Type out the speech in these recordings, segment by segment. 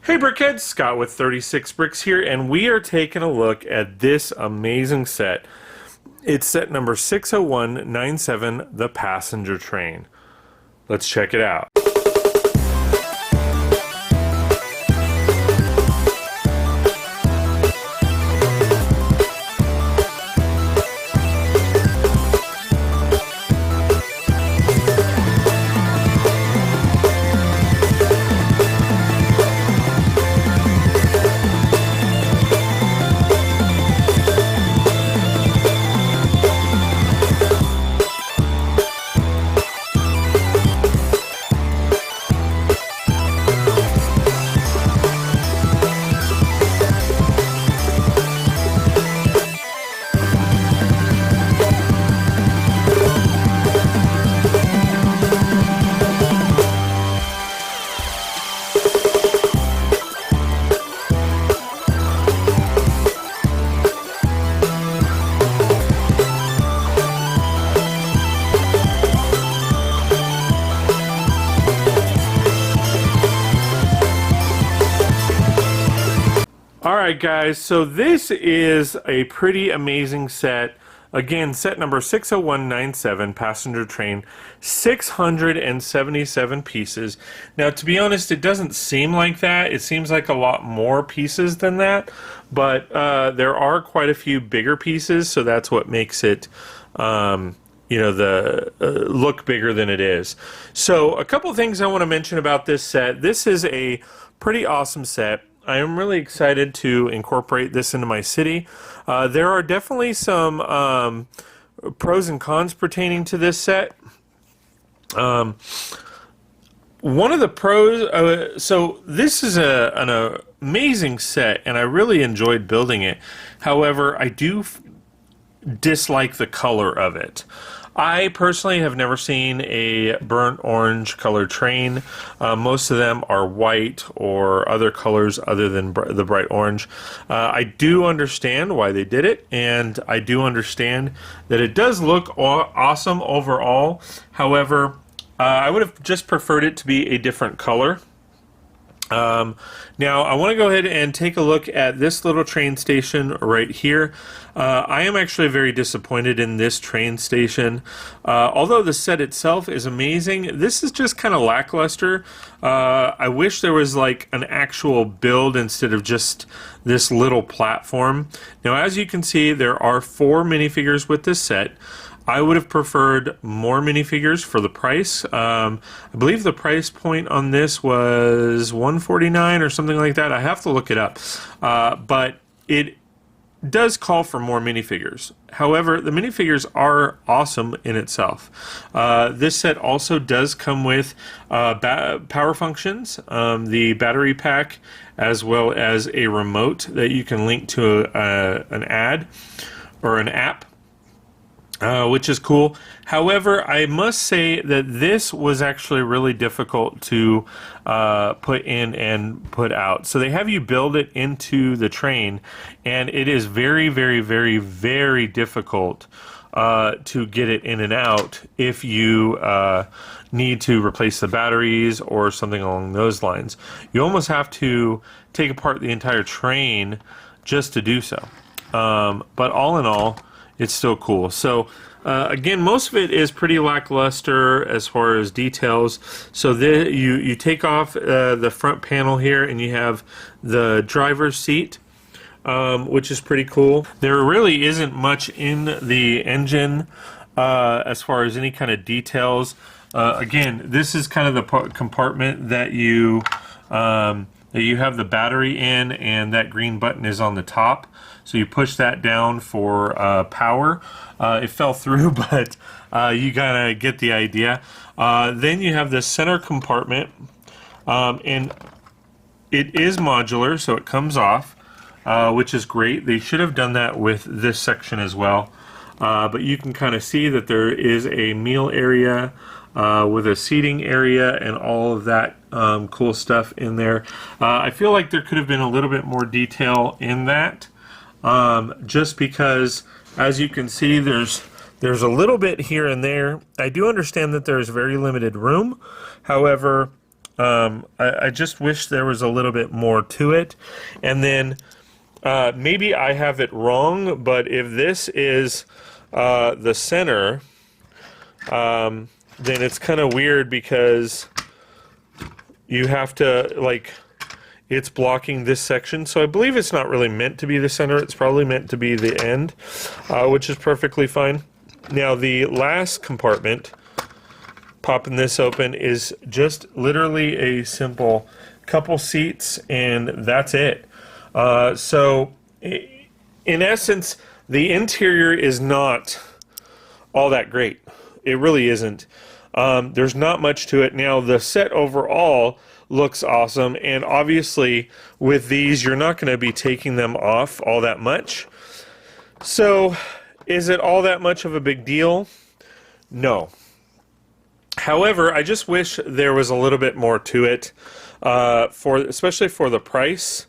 Hey Brickheads, Scott with 36 Bricks here, and we are taking a look at this amazing set. It's set number 60197, the Passenger train. Let's check it out. Alright guys, so this is a pretty amazing set. Again, set number 60197, Passenger train, 677 pieces. Now to be honest, it doesn't seem like that. It seems like a lot more pieces than that, but there are quite a few bigger pieces, so that's what makes it look bigger than it is. So a couple things I want to mention about this set. This is a pretty awesome set. I am really excited to incorporate this into my city. There are definitely some pros and cons pertaining to this set. One of the pros, so this is an amazing set, and I really enjoyed building it. However, I do dislike the color of it. I personally have never seen a burnt orange colored train. Most of them are white or other colors other than the bright orange. I do understand why they did it, and I do understand that it does look awesome overall. However, I would have just preferred it to be a different color. Now I want to go ahead and take a look at this little train station right here. I am actually very disappointed in this train station. Although the set itself is amazing, this is just kind of lackluster. I wish there was like an actual build instead of just this little platform. Now as you can see, there are 4 minifigures with this set. I would have preferred more minifigures for the price. I believe the price point on this was $149 or something like that. I have to look it up. But it does call for more minifigures. However, the minifigures are awesome in itself. This set also does come with power functions, the battery pack, as well as a remote that you can link to an ad or an app. Which is cool. However, I must say that this was actually really difficult to put in and put out. So they have you build it into the train, and it is very, very, very, very difficult to get it in and out if you need to replace the batteries or something along those lines. You almost have to take apart the entire train just to do so. But all in all, it's still cool. So again, most of it is pretty lackluster as far as details. So you take off the front panel here, and you have the driver's seat, which is pretty cool. There really isn't much in the engine as far as any kind of details. Again, this is kind of the compartment that you have the battery in, and that green button is on the top. So you push that down for power. It fell through, but you gotta get the idea. Then you have this center compartment, and it is modular, so it comes off, which is great. They should have done that with this section as well. But you can kind of see that there is a meal area with a seating area and all of that cool stuff in there. I feel like there could have been a little bit more detail in that. Just because, as you can see, there's a little bit here and there. I do understand that there's very limited room. However, I just wish there was a little bit more to it. And then maybe I have it wrong, but if this is the center, then it's kind of weird because you have to, like, it's blocking this section. So I believe it's not really meant to be the center. It's probably meant to be the end, which is perfectly fine. Now the last compartment, popping this open, is just literally a simple couple seats, and that's it. So in essence, the interior is not all that great. It really isn't. There's not much to it. Now the set overall looks awesome, and obviously with these you're not going to be taking them off all that much. So is it all that much of a big deal? No. However, I just wish there was a little bit more to it, especially for the price.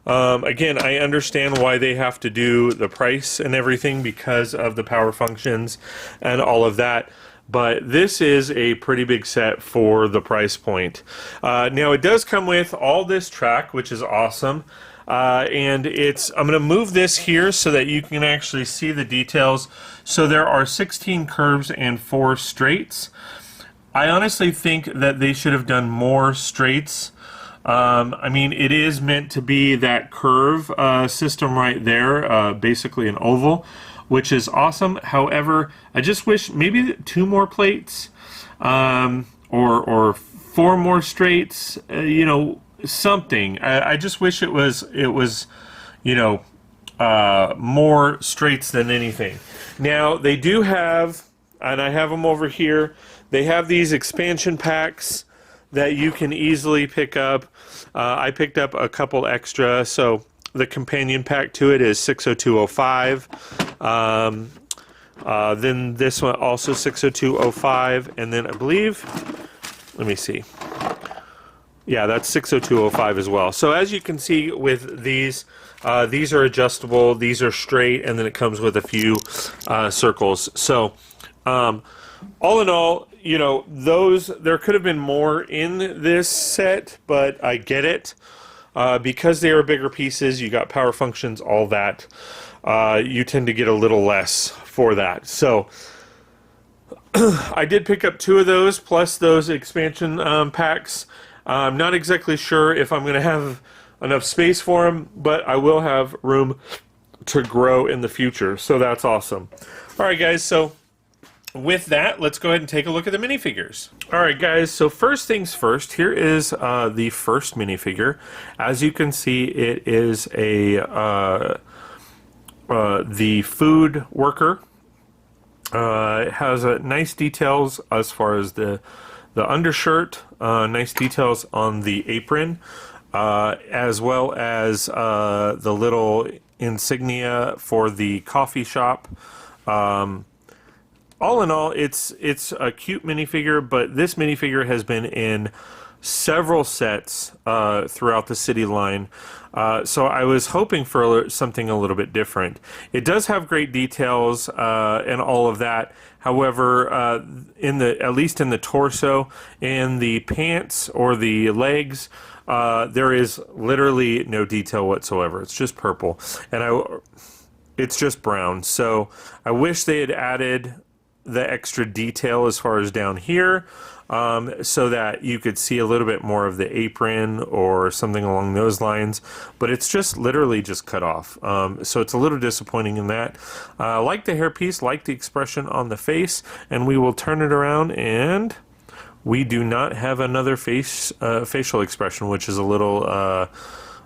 Again, I understand why they have to do the price and everything because of the power functions and all of that. But this is a pretty big set for the price point. Now it does come with all this track, which is awesome. And I'm going to move this here so that you can actually see the details. So there are 16 curves and 4 straights. I honestly think that they should have done more straights. I mean, it is meant to be that curve system right there, basically an oval, which is awesome. However, I just wish maybe 2 more plates, or 4 more straights, you know, something. I just wish it was, you know, more straights than anything. Now, they do have, and I have them over here, they have these expansion packs that you can easily pick up. I picked up a couple extra, so the companion pack to it is 60205. Then this one also 60205, and then I believe, let me see. Yeah, that's 60205 as well. So as you can see with these are adjustable, these are straight, and then it comes with a few circles. So all in all, you know, there could have been more in this set, but I get it. Because they are bigger pieces, you got power functions, all that, you tend to get a little less for that. So I did pick up 2 of those, plus those expansion packs. I'm not exactly sure if I'm going to have enough space for them, but I will have room to grow in the future, so that's awesome. Alright guys, so with that, let's go ahead and take a look at the minifigures. Alright guys, so first things first, here is the first minifigure. As you can see, it is the food worker. It has nice details as far as the undershirt, nice details on the apron, as well as the little insignia for the coffee shop. All in all, it's a cute minifigure, but this minifigure has been in several sets throughout the City line, so I was hoping for something a little bit different. It does have great details and all of that. However, at least in the torso and the pants or the legs, there is literally no detail whatsoever. It's just purple, and it's just brown. So I wish they had added the extra detail as far as down here, so that you could see a little bit more of the apron or something along those lines, but it's just literally just cut off. So it's a little disappointing in that. Like the hairpiece, like the expression on the face, and we will turn it around, and we do not have another facial expression, which is a little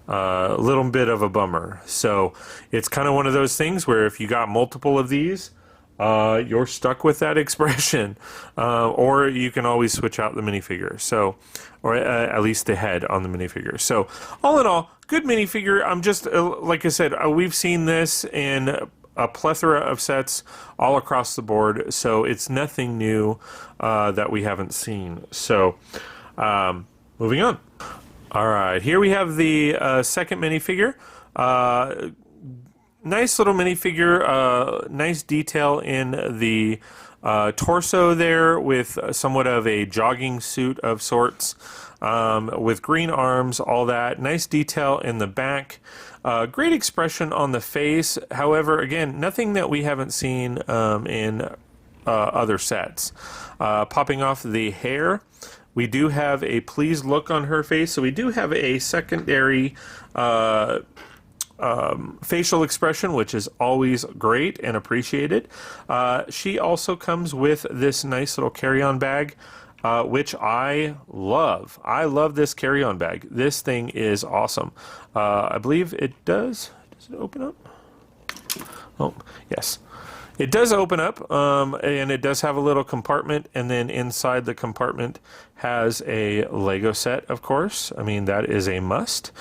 bit of a bummer. So it's kind of one of those things where if you got multiple of these, you're stuck with that expression, or you can always switch out the minifigure. So, or at least the head on the minifigure. So, all in all, good minifigure. I'm just like I said, we've seen this in a plethora of sets all across the board. So it's nothing new that we haven't seen. So, moving on. All right, here we have the second minifigure. Nice little minifigure, nice detail in the torso there with somewhat of a jogging suit of sorts. with green arms, all that. Nice detail in the back. Great expression on the face. However, again, nothing that we haven't seen in other sets. Popping off the hair, we do have a pleased look on her face, so we do have a secondary facial expression, which is always great and appreciated. She also comes with this nice little carry-on bag, which I love. I love this carry-on bag. This thing is awesome. I believe it does. Does it open up? Oh, yes. It does open up, and it does have a little compartment, and then inside the compartment has a Lego set, of course. I mean, that is a must.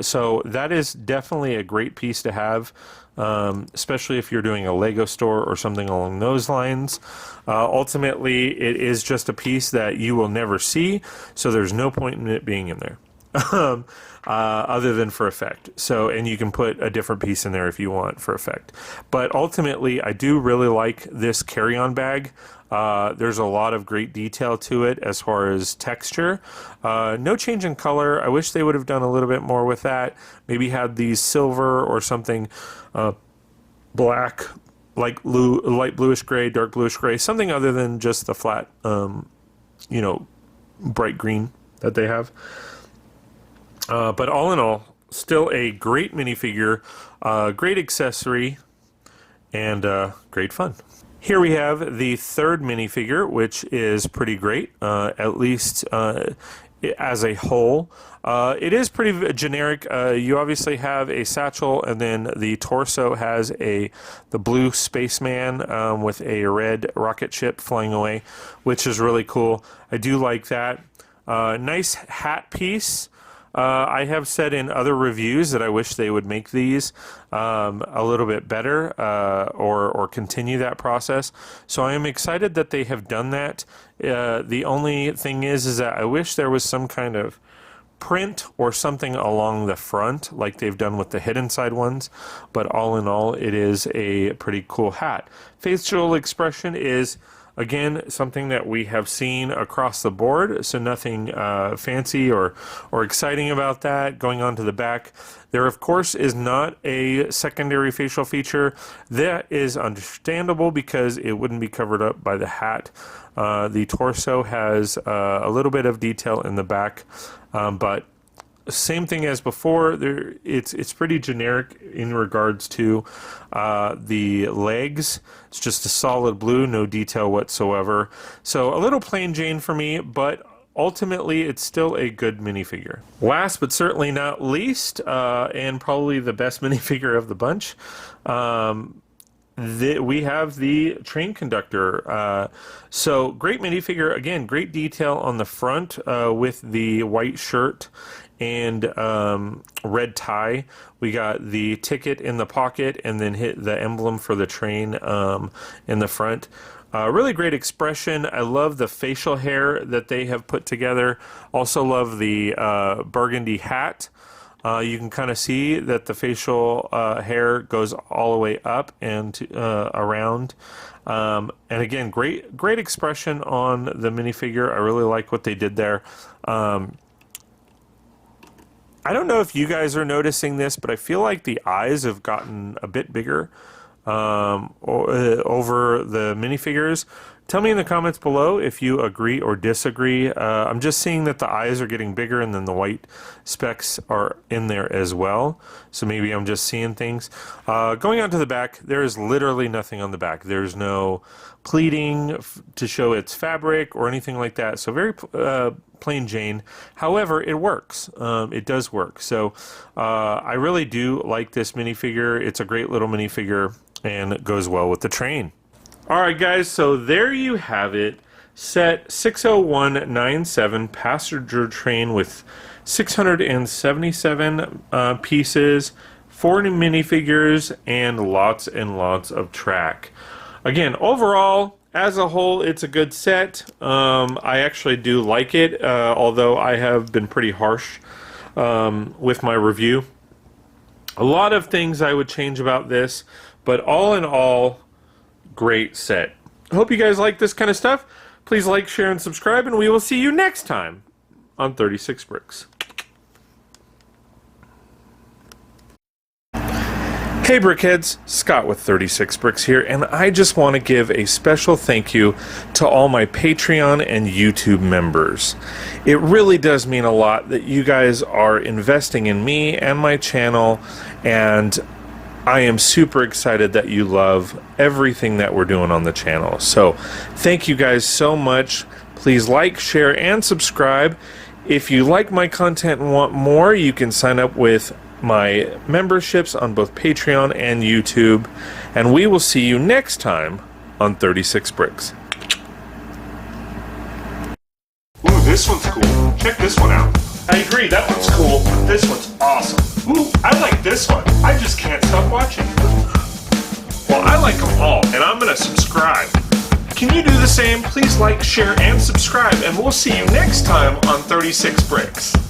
So that is definitely a great piece to have, especially if you're doing a Lego store or something along those lines. Ultimately, it is just a piece that you will never see, so there's no point in it being in there. Other than for effect. So, and you can put a different piece in there if you want for effect. But ultimately, I do really like this carry-on bag. There's a lot of great detail to it as far as texture. No change in color. I wish they would have done a little bit more with that. Maybe had these silver or something black, light bluish gray, dark bluish gray, something other than just the flat, you know, bright green that they have. But all in all, still a great minifigure, great accessory, and great fun. Here we have the third minifigure, which is pretty great, at least as a whole. It is pretty generic. You obviously have a satchel, and then the torso has the blue spaceman with a red rocket ship flying away, which is really cool. I do like that. Nice hat piece. I have said in other reviews that I wish they would make these a little bit better or continue that process. So I am excited that they have done that. The only thing is that I wish there was some kind of print or something along the front like they've done with the hidden side ones. But all in all, it is a pretty cool hat. Facial expression is, again, something that we have seen across the board, so nothing fancy or exciting about that. Going on to the back, there of course is not a secondary facial feature. That is understandable because it wouldn't be covered up by the hat. The torso has a little bit of detail in the back, but same thing as before. It's pretty generic in regards to the legs. It's just a solid blue, no detail whatsoever. So a little plain Jane for me, but ultimately it's still a good minifigure. Last but certainly not least, and probably the best minifigure of the bunch, we have the train conductor. So great minifigure, again, great detail on the front with the white shirt and red tie. We got the ticket in the pocket and then hit the emblem for the train in the front. Really great expression. I love the facial hair that they have put together. Also love the burgundy hat. You can kind of see that the facial hair goes all the way up and around. And again, great expression on the minifigure. I really like what they did there. I don't know if you guys are noticing this, but I feel like the eyes have gotten a bit bigger over the minifigures. Tell me in the comments below if you agree or disagree. I'm just seeing that the eyes are getting bigger and then the white specks are in there as well. So maybe I'm just seeing things. Going on to the back, there is literally nothing on the back. There's no pleating to show its fabric or anything like that. So very plain Jane. However, it works. It does work. So I really do like this minifigure. It's a great little minifigure and it goes well with the train. Alright guys, so there you have it. Set 60197 passenger train with 677 pieces, 4 minifigures, and lots of track. Again, overall, as a whole, it's a good set. I actually do like it, although I have been pretty harsh with my review. A lot of things I would change about this, but all in all, great set. Hope you guys like this kind of stuff. Please like, share, and subscribe, and we will see you next time. on 36 Brix. Hey Brickheads, Scott with 36 Brix here, and I just want to give a special thank you to all my Patreon and YouTube members. It really does mean a lot that you guys are investing in me and my channel, and I am super excited that you love everything that we're doing on the channel. So thank you guys so much. Please like, share, and subscribe. If you like my content and want more, you can sign up with my memberships on both Patreon and YouTube, and we will see you next time on 36 Brix. Ooh, this one's cool. Check this one out. I agree, that one's cool. This one's awesome. Ooh, I like this one. I just can't stop watching. Well, I like them all, and I'm gonna subscribe. Can you do the same? Please like, share, and subscribe, and we'll see you next time on 36 Brix.